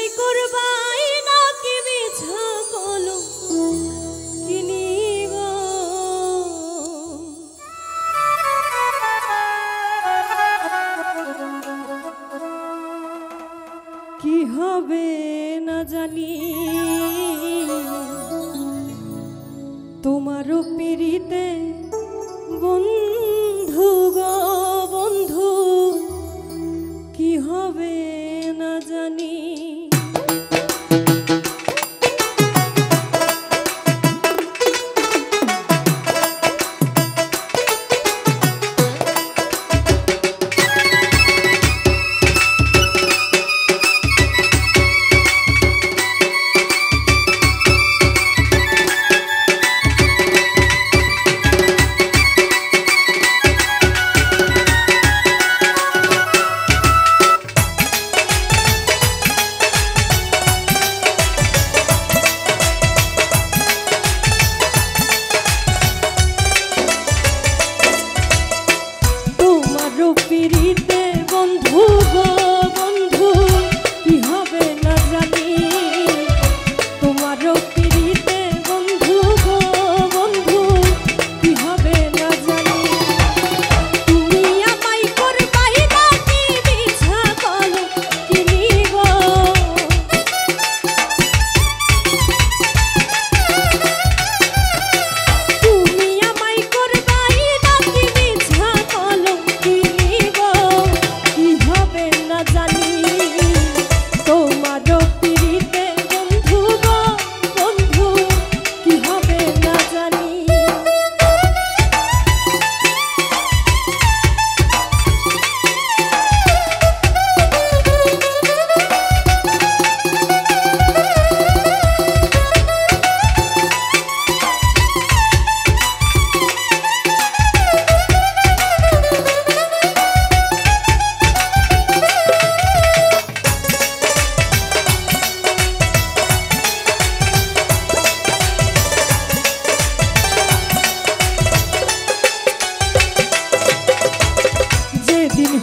আমায় করবাই নাকি মিছা বলো কিনিব কি হবে না জানি তোমারও পিড়িতে বন্ধু গো বন্ধু কি হবে না জানি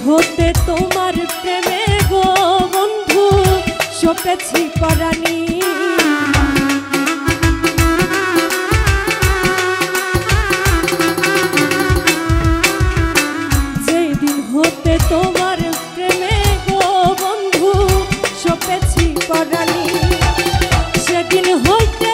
होते तुम्हार प्रेमे गो बंधु सपेछि परानी जे दिन होते तुम्हार प्रेमे गो बंधु सपेछि परानी से दिन होते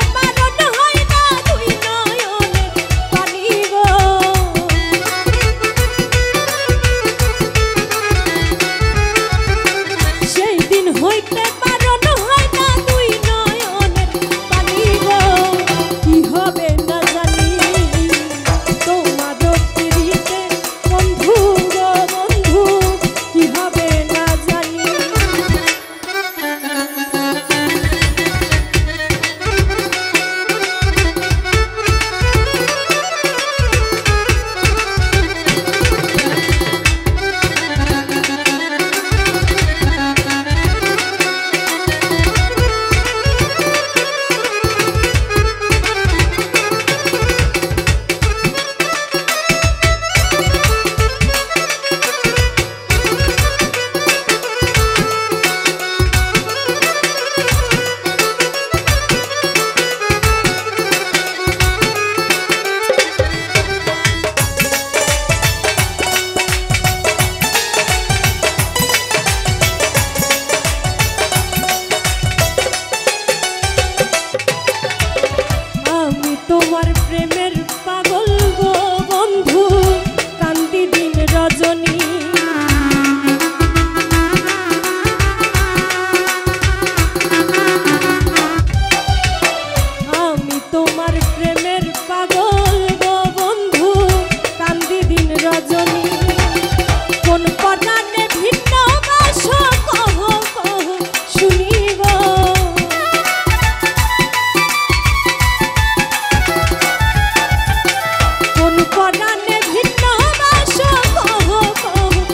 তোমার প্রেমের পাগল গো বন্ধু কান্দি দিন রজনী আমি তোমার প্রেমের পাগল গো বন্ধু কান্দি দিন রজনী কোন পরাণে ভিন্ন বাস কহ কহ শুনিব পরাণে ভিন্ন বাস কহ কহ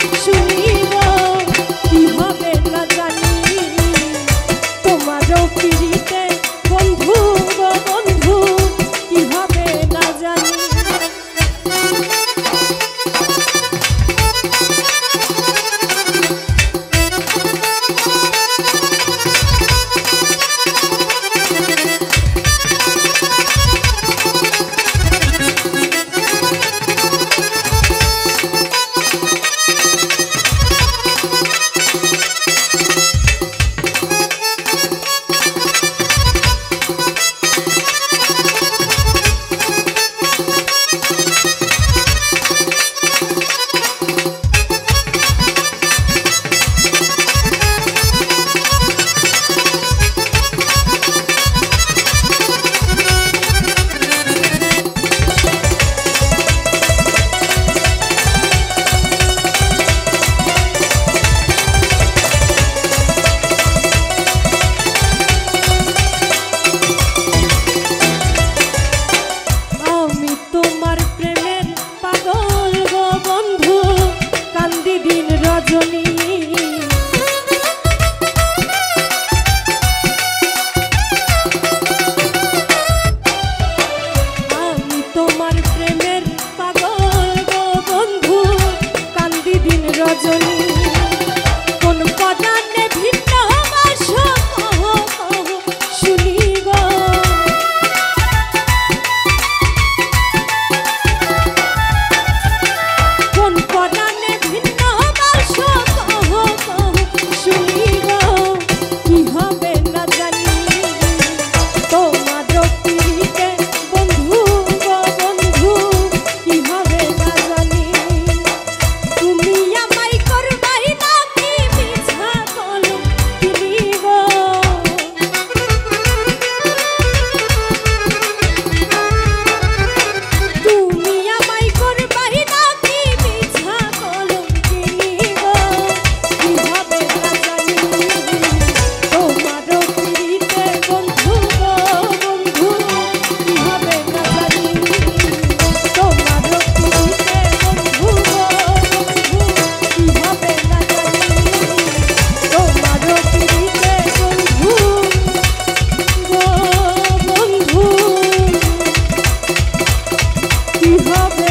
দিন রজনী আমি তোমার প্রেমের পাগল গো বন্ধু কান্দি দিন রজনী কোন পদানে ভিন্ন বাসো কহ কহ শুনি গো কোন পদানে ভিন্ন বাসো কহ কহ শুনি গো কি হবে না জানি তোমার পিরিতে বন্ধু গো বন্ধু কি হবে না জানি তুমি আমায় করবাই নাকি মিছা বলো তুমি গো তুমি আমায় করবাই নাকি মিছা বলো তুমি গো কি হবে না জানি তোমার পিরিতে বন্ধু গো বন্ধু কি হবে না জানি তোমার পিরিতে বন্ধু গো বন্ধু কি হবে না জানি তোমার পিরিতে বন্ধু গো বন্ধু কি হবে